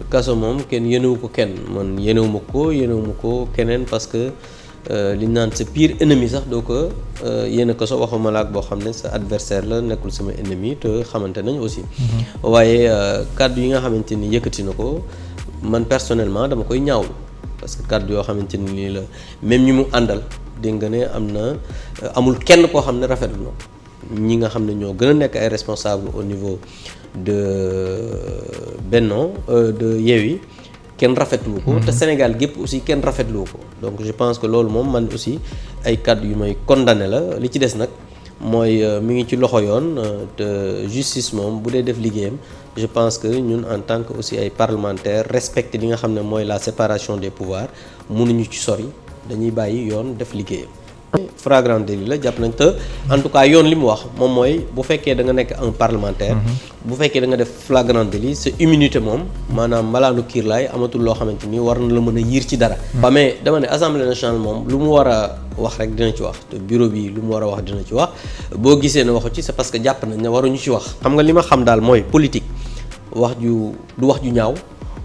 kaso moom kenn yéenewu ko kenn man yéenewuma ko keneen parce que li ñu naan sa pire ennemi sax doo ko yéene kaso waxuma la ak boo xam ne sa adversaire la nekkul sama ennemi te xamante nañ aussi. waaye kàddu yi nga xamante ni yëkkati na ko man personnellement dama koy ñaawlu parce que kàddu yoo xamante ni nii la même ñi mu àndal dégg nga ne amul kenn koo xam ne rafetlu na ñi nga xam ne ñoo gën a nekk ay responsable au niveau de Benno de Yewwi kenn rafetlu ko te Sénégal gépp aussi kenn rafetlu ko donc je pense que loolu moom man aussi ay kàddu yu may condamné la li ci des nag mooy mi ngi ci loxo yoon te justice moom bu dee def liggéeyam je pense que ñun en tant que aussi ay parlementaires respecté li nga xam ne mooy la séparation des pouvoirs mënuñu ci sori dañuy bàyyi yoon def liggéeyam. flagrant délit la jàpp nañ te en tout cas yoon li mu wax moom mooy bu fekkee da nga nekk un parlementaire bu fekkee da nga def flagrant délit sa immunité moom maanaam malaanu kiir laay amatul loo xamante ni war na la mën a yiir ci dara waaw mais dama ne assemblée nationale moom lu mu war a wax rek dina ci wax te bureau bi lu mu war a wax dina ci wax boo gisee ne waxu ci c'est parce que jàpp nañ ne waruñu ci wax xam nga li ma xam daal mooy politique wax ju du wax ju ñaaw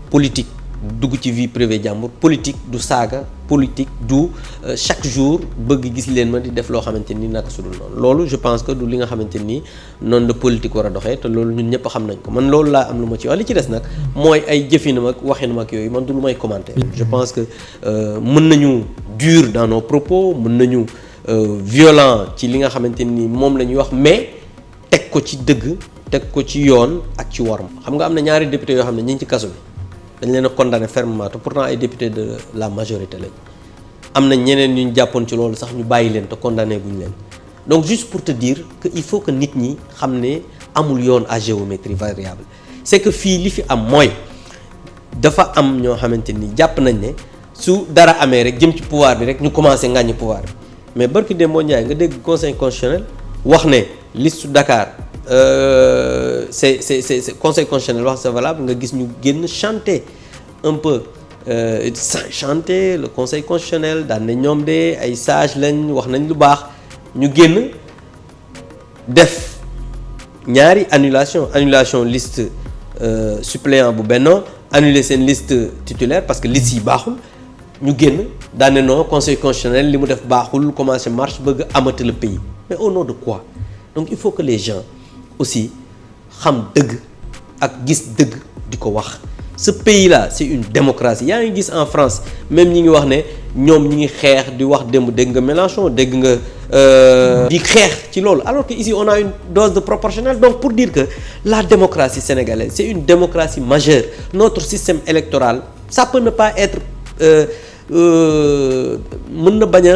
politique dugg ci vie privée jàmbur politique du saaga politique du chaque jour bëgg gis leen ma di def loo xamante ni naka sudul noonu loolu je pense que du li nga xamante ni noonu la politique war a doxee te loolu ñun ñëpp xam nañ ko man loolu laa am lu ma ci wax li ci des nag mooy ay jëfinam ak waxinam ak yooyu man du lu may commenter je pense que mën nañu dur dans nos propos mën nañu violent ci li nga xamante ni moom la ñuy wax mais teg ko ci dëgg teg ko ci yoon ak ci worma xam nga am na ñaari député yoo xam ne ñi ngi ci kaso bi dañ leen a condamné fermement te pourtant ay députés de la majorité lañ am na ñeneen ñu jàppoon ci loolu sax ñu bàyyi leen te condamné guñ leen donc juste pour te dire que il faut que nit ñi xam ne amul yoon à géométrie variable c'est que fii li fi am mooy dafa am ñoo xamante ni jàpp nañ ne su dara amee rek jëm ci pouvoir bi rek ñu commencé ngàññi pouvoir bi mais barki Demba Ndiaye nga dégg conseil constitutionnel wax ne liste Dakar c'est conseil constitutionnel wax c'est valable nga gis ñu génn chanter un peu chanter le conseil constitutionnel daan ne ñoom de ay sage lañ wax nañ lu baax ñu génn def ñaari annulation liste suppléant bu Benno annuler seen liste titulaire parce que liste yi baaxul ñu génn daan ne non conseil constitutionnel li mu def baaxul commencé marche bëgg amati le pays mais au nom de quoi donc il faut que les gens aussi xam dëgg ak gis dëgg di ko wax ce pays là c'est une démocratie yaa ngi gis en France même ñi ngi wax ne ñoom ñi ngi xeex di wax démb dégg nga Mélenchon dégg nga di xeex ci loolu alors que ici on a une dose de proportionnel donc pour dire que la démocratie sénégalaise c'est une démocratie majeure notre système électoral ça peut ne pas être mën na bañ a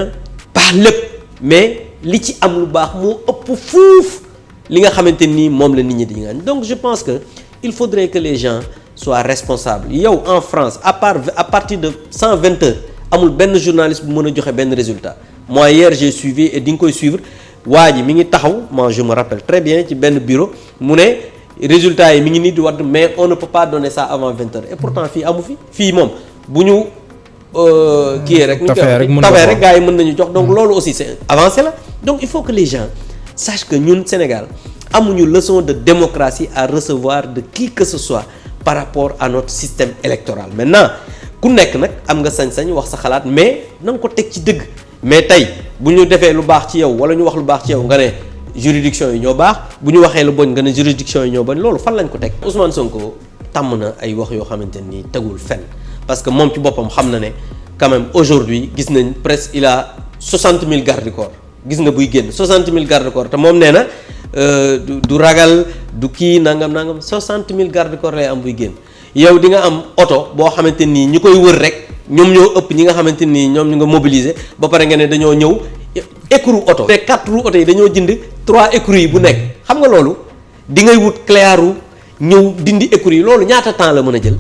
baax lépp mais li ci am lu baax moo ëpp fuuf li nga xamante ni moom la nit ñi di ngaañ donc je pense que il faudrait que les gens soient responsables yow en France à partir de 120 heures amul benn journaliste bu mën a joxe benn résultat moi hier j'ai suivi et di nga koy suivre waa ji mi ngi taxaw moi je me rappelle très bien ci benn bureau mu ne résultat yi mi ngi nii di wadd mais on ne peut pas donner ça avant 20 heures et pourtant fii amu fii moom bu ñu kii rek tafee rek gars yi mën nañu jox donc loolu aussi c'est avancé la donc il faut que les gens sachent que ñun Sénégal amuñu leçon de démocratie à recevoir de qui que ce soit par rapport à notre système électoral maintenant ku nekk nag am nga sañ-sañ wax sa xalaat mais na nga ko teg ci dëgg mais tey bu ñu defee lu baax ci yow wala ñu wax lu baax ci yow nga ne juridiction yi ñoo baax bu ñu waxee lu bon nga ne juridiction yi ñoo bon loolu fan lañ ko teg Ousmane Sonko tàmm na ay wax yoo xamante ni tegul fenn parce que moom ci boppam xam na ne quand même aujourd'hui gis nañ presque il a 60 000 garde du corps gis nga buy génn 60 000 garde du corps te moom nee na du ragal du kii nangam 60 000 garde corps lay am buy génn yow di nga am oto boo xamante nii ñi koy wër rek ñoom ñoo ëpp ñi nga xamante nii ñoom ñu nga mobiliser ba pare nga ne dañoo ñëw écrou oto te 4 roues oto yi dañoo jënd 3 écrous yi bu nekk xam nga loolu di ngay wut clairu ñëw dindi écrous yi loolu ñaata temps la mën a jël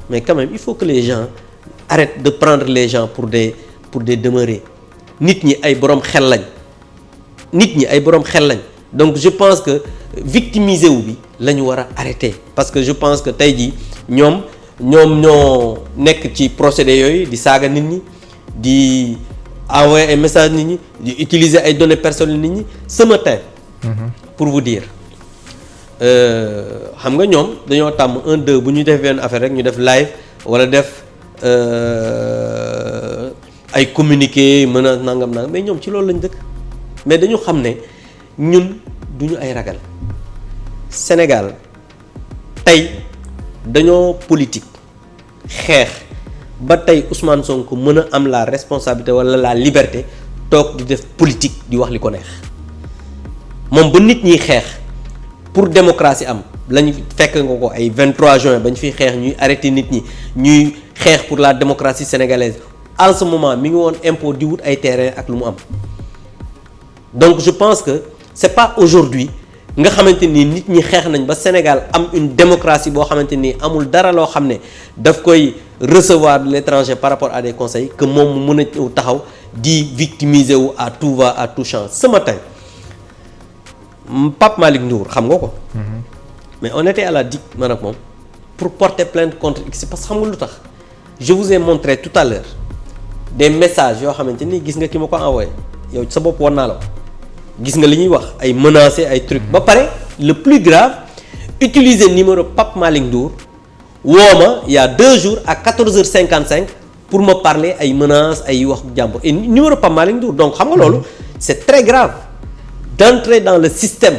mais quand même il faut que les gens arrêtent de prendre les gens pour des demeurés nit ñi ay borom xel lañ donc je pense que victimiser wu bi la ñu war a arrêter parce que je pense que tey jii ñoom ñoo nekk ci procédé yooyu di saaga nit ñi di envoyer ay messages nit ñi di utiliser ay données personnelles nit ñi ce matin pour vous dire xam nga ñoom dañoo tàmm 1-2 bu ñu def benn affaire rek ñu def live wala def ay communiqué mën a nangam mais ñoom ci loolu lañ dëkk mais dañu xam ne ñun duñu ay ragal Sénégal tey dañoo politique xeex ba tey Ousmane Sonko mën a am la responsabilité wala la liberté toog di def politique di wax li ko neex moom ba nit ñiy xeex pour démocratie am lañu fekk nga ko ay 23 juin ba ñu fiy xeex ñuy arrêté nit ñi ñuy xeex pour la démocratie sénégalaise en ce moment mi ngi woon impôt di wut ay terrain ak lu mu am donc je pense que c'est pas aujourd'hui nga xamante ni nit ñi xeex nañ ba Sénégal am une démocratie boo xamante ni amul dara loo xam ne daf koy recevoir de l'étranger par rapport à des conseils que moom mu mën a taxaw di victimiser wu à tout va à tout champ ce matin Pape Malick Ndour xam nga ko. mais on était à la DIC man ak moom pour porter plainte contre X parce que xam nga lu tax je vous ai montré tout à l'heure des messages yoo xamante ni gis nga ki ma ko envoyé yow sa bopp war naa la gis nga li ñuy wax ay menacé ay trucs ba pare le plus grave utiliser numéro Pape Malick Ndour woo ma il y a 2 jours à 14h55 pour me parler ay menaces ay wax jàmbur et numéro Pape Malick Ndour donc xam nga loolu c'est très grave d'entrer dans le système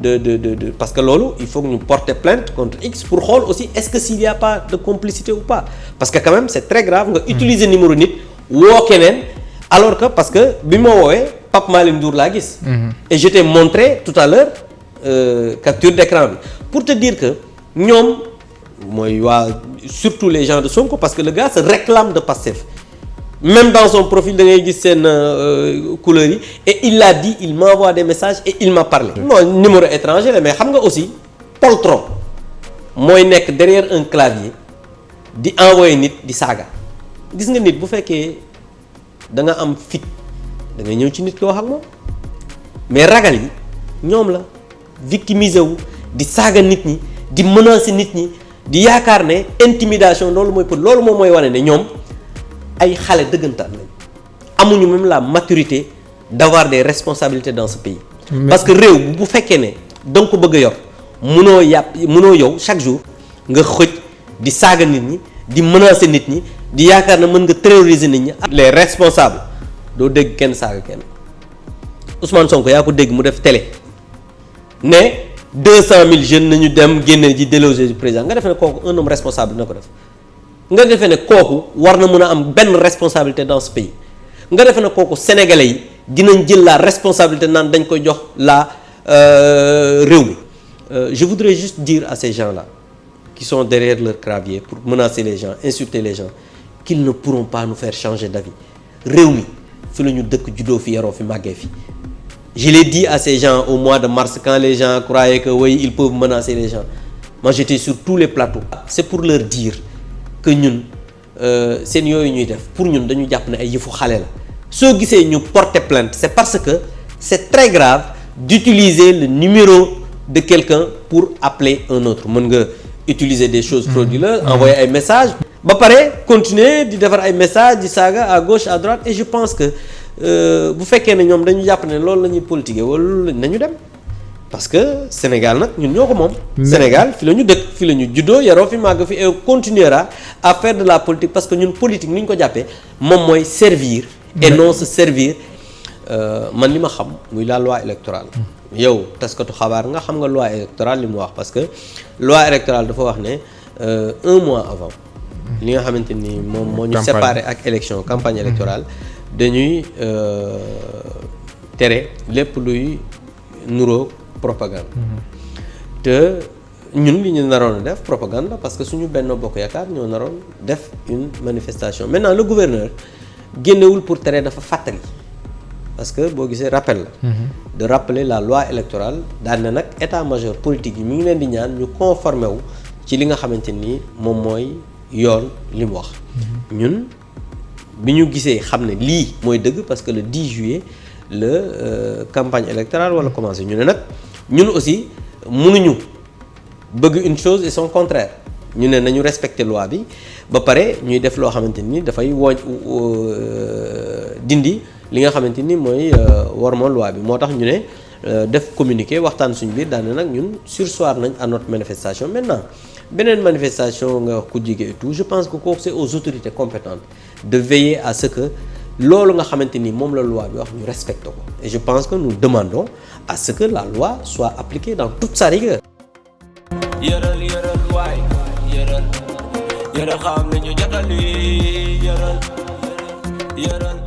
de parce que loolu il faut que ñu porter plainte contre X pour xool aussi est-ce que s'il y a pas de complicité ou pas parce que quand même c'est très grave nga utiliser numéro nit woo keneen alors que parce que bi ma woowee Pape Malick Ndour laa gis. et je t'ai montré tout à l'heure capture d'écran bi pour te dire que ñoom mooy waa surtout les gens de Sonko parce que le gars se réclame de Pastef même dans son profil da ngay gis seen couleur yi et il l'a dit il m'envoie des messages et il m'a parlé. non numéro étranger la mais xam nga aussi poltron mooy nekk derrière un clavier di envoyer nit di saaga gis nga nit bu fekkee da nga am fit da ngay ñëw ci nit ki wax ak moom mais ragal yi ñoom la victimiser wu di saaga nit ñi di menacer nit ñi di yaakaar ne intimidation loolu mooy pour loolu moom mooy wane ne ñoom ay xale dëggantaan lañ amuñu même la maturité d'avoir des responsabilités dans ce pays. parce que réew bu fekkee ne da nga ko bëgg a yor mënoo yow chaque jour nga xëj di saaga nit ñi di menacer nit ñi di yaakaar ne mën nga terroriser nit ñi. les responsables doo dégg kenn saaga kenn Ousmane Sonko yaa ko dégg mu def télé ne 200 000 jeunes nañu dem génne ji déloger du président nga defee ne kooku un homme responsable na ko def. nga defee ne kooku war na mën a am benn responsabilité dans ce pays nga defee ne kooku sénégalais yi dinañ jël la responsabilité naan dañ koy jox la réew mi je voudrais juste dire à ces gens-là qui sont derrière leur clavier pour menacer les gens insulter les gens qu'ils ne pourront pas nous faire changer d'avis réew mi fi la ñu dëkk juddoo fi yaroo fi màggee fi je l'ai dit à ces gens au mois de mars quand les gens croyaient que oui ils peuvent menacer les gens moi j'étais sur tous les plateaux c'est pour leur dire que ñun seen yooyu ñuy def pour ñun dañu jàpp ne ay yëfu xale la soo gisee ñu porter plainte c'est parce que c'est très grave d'utiliser le numéro de quelqu'un pour appeler un autre mën nga utiliser des choses frauduleuses envoyer ay messages ba pare continuer di defar ay messages di saaga à gauche à droite et je pense que bu fekkee ne ñoom dañu jàpp ne loolu la ñuy politiquer wala loolu nañu dem parce que Sénégal nag ñun ñoo ko moom. Sénégal fi la ñu dëkk fi la ñu juddoo yaroo fi màgg fi et continuera à faire de la politique parce que ñun politique ni ñu ko jàppee moom mooy servir. et non se servir man li ma xam muy la loi électorale. yow taskatu xabaar nga xam nga loi électorale li mu wax parce que loi électorale dafa wax ne 1 mois avant. li nga xamante ni moom moo ñu séparé ak élection campagne électorale dañuy tere lépp luy nuroo propagande te ñun li ñu naroon a def propagande la parce que suñu Benno Bokk Yaakaar ñoo naroon def une manifestation maintenant le gouverneur génnewul pour tere dafa fàttali parce que boo gisee rappel la de rappeler la loi électorale daal na nag état-major politique yi mi ngi leen di ñaan ñu conformé wu ci li nga xamante ni moom mooy yoon li mu wax ñun bi ñu gisee xam ne lii mooy dëgg parce que le 10 juillet la campagne électorale wala commencé ñu ne nag ñun aussi mënuñu bëgg une chose et son contraire ñu ne nañu respecter loi bi ba pare ñuy def loo xamante ni dafay dindi li nga xamante ni mooy worma loi bi moo tax ñu ne def communiqué waxtaan suñu biir daane nag ñun surseoir nañ à notre manifestation. Maintenant beneen manifestation nga wax ku jige et tout, je pense que kooku c'est aux autorités compétentes de veiller à ce que loolu nga xamante ni moom la loi bi wax ñu respecte ko, et je pense que nous demandons à ce que la loi soit appliquée dans toute sa rigueur. yëral waay yëral xam nañu jotali yëral